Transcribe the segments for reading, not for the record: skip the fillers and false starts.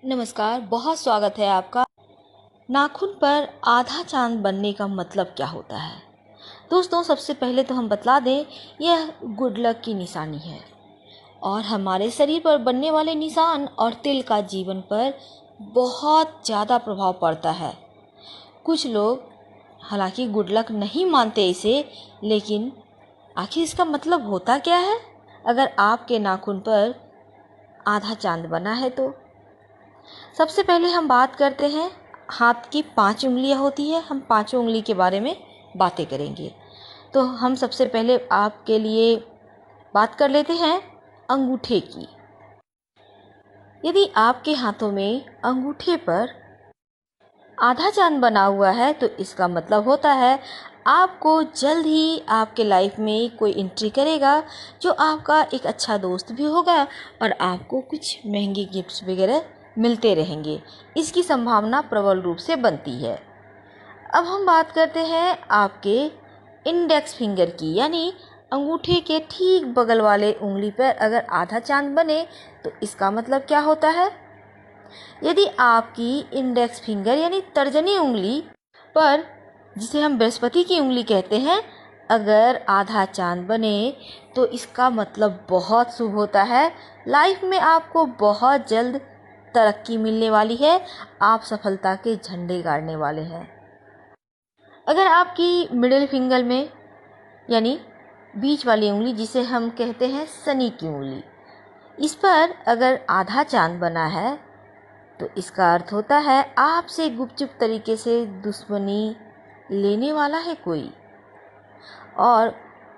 नमस्कार, बहुत स्वागत है आपका। नाखून पर आधा चांद बनने का मतलब क्या होता है? दोस्तों, सबसे पहले तो हम बतला दें, यह गुड लक की निशानी है और हमारे शरीर पर बनने वाले निशान और तिल का जीवन पर बहुत ज़्यादा प्रभाव पड़ता है। कुछ लोग हालांकि गुड लक नहीं मानते इसे, लेकिन आखिर इसका मतलब होता क्या है? अगर आपके नाखून पर आधा चांद बना है तो सबसे पहले हम बात करते हैं, हाथ की 5 उंगलियां होती है, हम पांचों उंगली के बारे में बातें करेंगे। तो हम सबसे पहले आपके लिए बात कर लेते हैं अंगूठे की। यदि आपके हाथों में अंगूठे पर आधा चांद बना हुआ है तो इसका मतलब होता है आपको जल्द ही आपके लाइफ में कोई एंट्री करेगा, जो आपका एक अच्छा दोस्त भी होगा और आपको कुछ महंगे गिफ्ट्स वगैरह मिलते रहेंगे। इसकी संभावना प्रबल रूप से बनती है। अब हम बात करते हैं आपके इंडेक्स फिंगर की, यानी अंगूठे के ठीक बगल वाले उंगली पर अगर आधा चांद बने तो इसका मतलब क्या होता है? यदि आपकी इंडेक्स फिंगर यानी तर्जनी उंगली पर, जिसे हम बृहस्पति की उंगली कहते हैं, अगर आधा चांद बने तो इसका मतलब बहुत शुभ होता है। लाइफ में आपको बहुत जल्द तरक्की मिलने वाली है, आप सफलता के झंडे गाड़ने वाले हैं। अगर आपकी मिडिल फिंगर में यानी बीच वाली उंगली, जिसे हम कहते हैं शनि की उंगली, इस पर अगर आधा चांद बना है तो इसका अर्थ होता है आपसे गुपचुप तरीके से दुश्मनी लेने वाला है कोई। और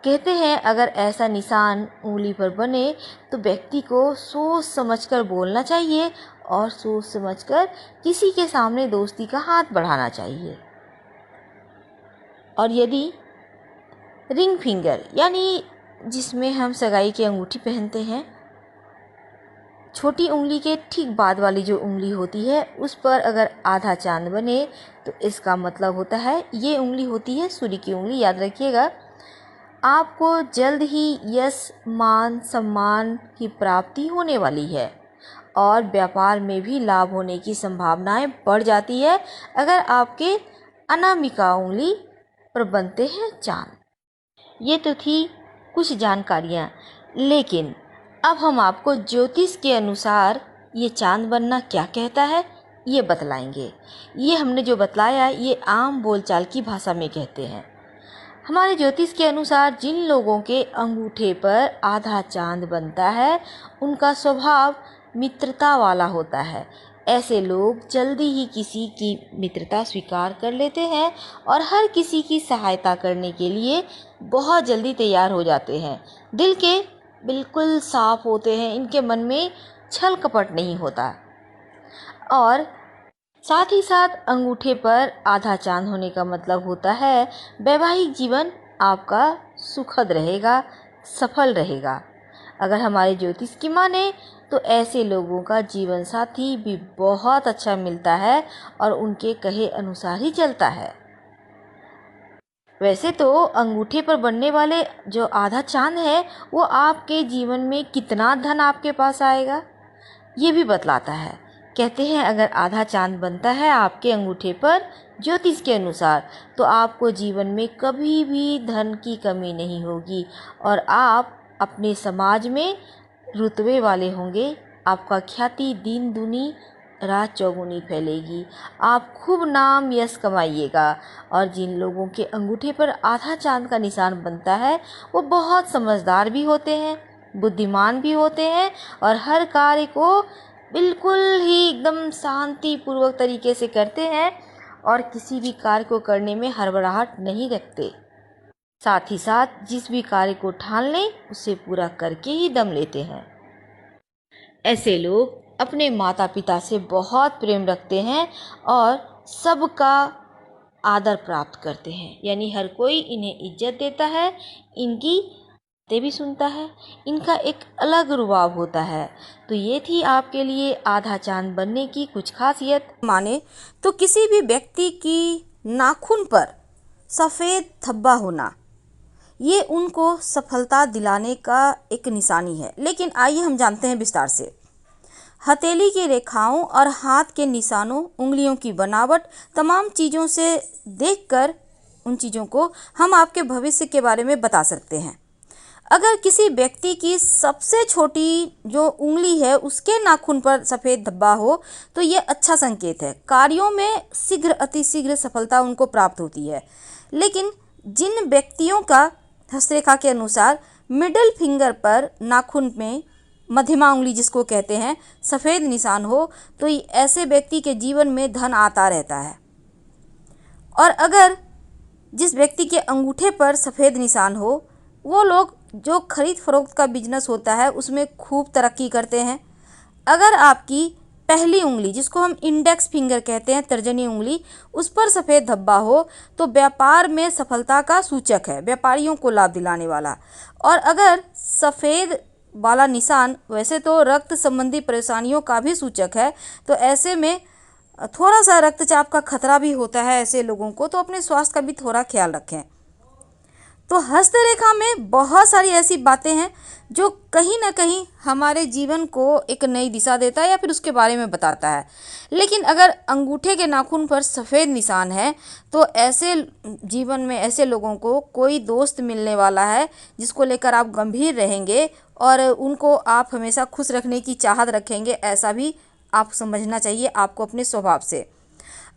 कहते हैं अगर ऐसा निशान उंगली पर बने तो व्यक्ति को सोच समझकर बोलना चाहिए और सोच समझकर किसी के सामने दोस्ती का हाथ बढ़ाना चाहिए। और यदि रिंग फिंगर यानी जिसमें हम सगाई की अंगूठी पहनते हैं, छोटी उंगली के ठीक बाद वाली जो उंगली होती है उस पर अगर आधा चांद बने तो इसका मतलब होता है, ये उंगली होती है सूर्य की उंगली, याद रखिएगा, आपको जल्द ही यश मान सम्मान की प्राप्ति होने वाली है और व्यापार में भी लाभ होने की संभावनाएं बढ़ जाती है अगर आपके अनामिका उंगली पर बनते हैं चांद। ये तो थी कुछ जानकारियाँ, लेकिन अब हम आपको ज्योतिष के अनुसार ये चांद बनना क्या कहता है ये बतलाएंगे। ये हमने जो बतलाया ये आम बोलचाल की भाषा में कहते हैं। हमारे ज्योतिष के अनुसार जिन लोगों के अंगूठे पर आधा चांद बनता है उनका स्वभाव मित्रता वाला होता है। ऐसे लोग जल्दी ही किसी की मित्रता स्वीकार कर लेते हैं और हर किसी की सहायता करने के लिए बहुत जल्दी तैयार हो जाते हैं। दिल के बिल्कुल साफ होते हैं, इनके मन में छल कपट नहीं होता। और साथ ही साथ अंगूठे पर आधा चांद होने का मतलब होता है वैवाहिक जीवन आपका सुखद रहेगा, सफल रहेगा। अगर हमारे ज्योतिष की माने तो ऐसे लोगों का जीवन साथी भी बहुत अच्छा मिलता है और उनके कहे अनुसार ही चलता है। वैसे तो अंगूठे पर बनने वाले जो आधा चांद है वो आपके जीवन में कितना धन आपके पास आएगा ये भी बतलाता है। कहते हैं अगर आधा चांद बनता है आपके अंगूठे पर ज्योतिष के अनुसार तो आपको जीवन में कभी भी धन की कमी नहीं होगी और आप अपने समाज में रुतबे वाले होंगे। आपका ख्याति दिन दूनी रात चौगुनी फैलेगी, आप खूब नाम यश कमाइएगा। और जिन लोगों के अंगूठे पर आधा चांद का निशान बनता है वो बहुत समझदार भी होते हैं, बुद्धिमान भी होते हैं और हर कार्य को बिल्कुल ही एकदम शांति पूर्वक तरीके से करते हैं और किसी भी कार्य को करने में हड़बड़ाहट नहीं रखते। साथ ही साथ जिस भी कार्य को ठान लें उसे पूरा करके ही दम लेते हैं। ऐसे लोग अपने माता पिता से बहुत प्रेम रखते हैं और सबका आदर प्राप्त करते हैं, यानी हर कोई इन्हें इज्जत देता है, इनकी बातें भी सुनता है, इनका एक अलग रुबाब होता है। तो ये थी आपके लिए आधा चांद बनने की कुछ खासियत। माने तो किसी भी व्यक्ति की नाखून पर सफ़ेद धब्बा होना ये उनको सफलता दिलाने का एक निशानी है। लेकिन आइए हम जानते हैं विस्तार से। हथेली की रेखाओं और हाथ के निशानों, उंगलियों की बनावट, तमाम चीज़ों से देखकर उन चीज़ों को हम आपके भविष्य के बारे में बता सकते हैं। अगर किसी व्यक्ति की सबसे छोटी जो उंगली है उसके नाखून पर सफ़ेद धब्बा हो तो ये अच्छा संकेत है। कार्यों में शीघ्र अतिशीघ्र सफलता उनको प्राप्त होती है। लेकिन जिन व्यक्तियों का हस्तरेखा के अनुसार मिडिल फिंगर पर नाखून में मध्यमा उंगली जिसको कहते हैं सफ़ेद निशान हो तो ऐसे व्यक्ति के जीवन में धन आता रहता है। और अगर जिस व्यक्ति के अंगूठे पर सफ़ेद निशान हो वो लोग जो खरीद फरोख्त का बिजनेस होता है उसमें खूब तरक्की करते हैं। अगर आपकी पहली उंगली जिसको हम इंडेक्स फिंगर कहते हैं, तर्जनी उंगली, उस पर सफ़ेद धब्बा हो तो व्यापार में सफलता का सूचक है, व्यापारियों को लाभ दिलाने वाला। और अगर सफ़ेद वाला निशान वैसे तो रक्त संबंधी परेशानियों का भी सूचक है, तो ऐसे में थोड़ा सा रक्तचाप का खतरा भी होता है ऐसे लोगों को, तो अपने स्वास्थ्य का भी थोड़ा ख्याल रखें। तो हस्तरेखा में बहुत सारी ऐसी बातें हैं जो कहीं ना कहीं हमारे जीवन को एक नई दिशा देता है या फिर उसके बारे में बताता है। लेकिन अगर अंगूठे के नाखून पर सफ़ेद निशान है तो ऐसे जीवन में ऐसे लोगों को कोई दोस्त मिलने वाला है जिसको लेकर आप गंभीर रहेंगे और उनको आप हमेशा खुश रखने की चाहत रखेंगे, ऐसा भी आप समझना चाहिए आपको अपने स्वभाव से।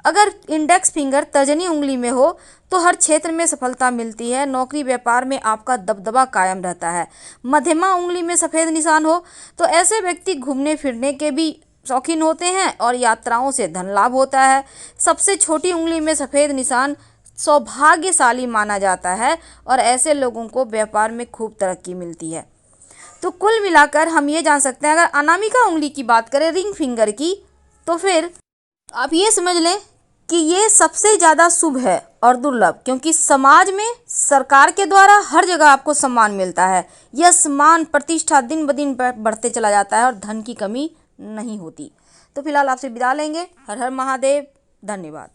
अगर इंडेक्स फिंगर तर्जनी उंगली में हो तो हर क्षेत्र में सफलता मिलती है, नौकरी व्यापार में आपका दबदबा कायम रहता है। मध्यमा उंगली में सफ़ेद निशान हो तो ऐसे व्यक्ति घूमने फिरने के भी शौकीन होते हैं और यात्राओं से धन लाभ होता है। सबसे छोटी उंगली में सफ़ेद निशान सौभाग्यशाली माना जाता है और ऐसे लोगों को व्यापार में खूब तरक्की मिलती है। तो कुल मिलाकर हम ये जान सकते हैं, अगर अनामिका उंगली की बात करें रिंग फिंगर की, तो फिर आप ये समझ लें कि ये सबसे ज़्यादा शुभ है और दुर्लभ, क्योंकि समाज में सरकार के द्वारा हर जगह आपको सम्मान मिलता है। यह सम्मान प्रतिष्ठा दिन ब दिन बढ़ते चला जाता है और धन की कमी नहीं होती। तो फिलहाल आपसे विदा लेंगे। हर हर महादेव। धन्यवाद।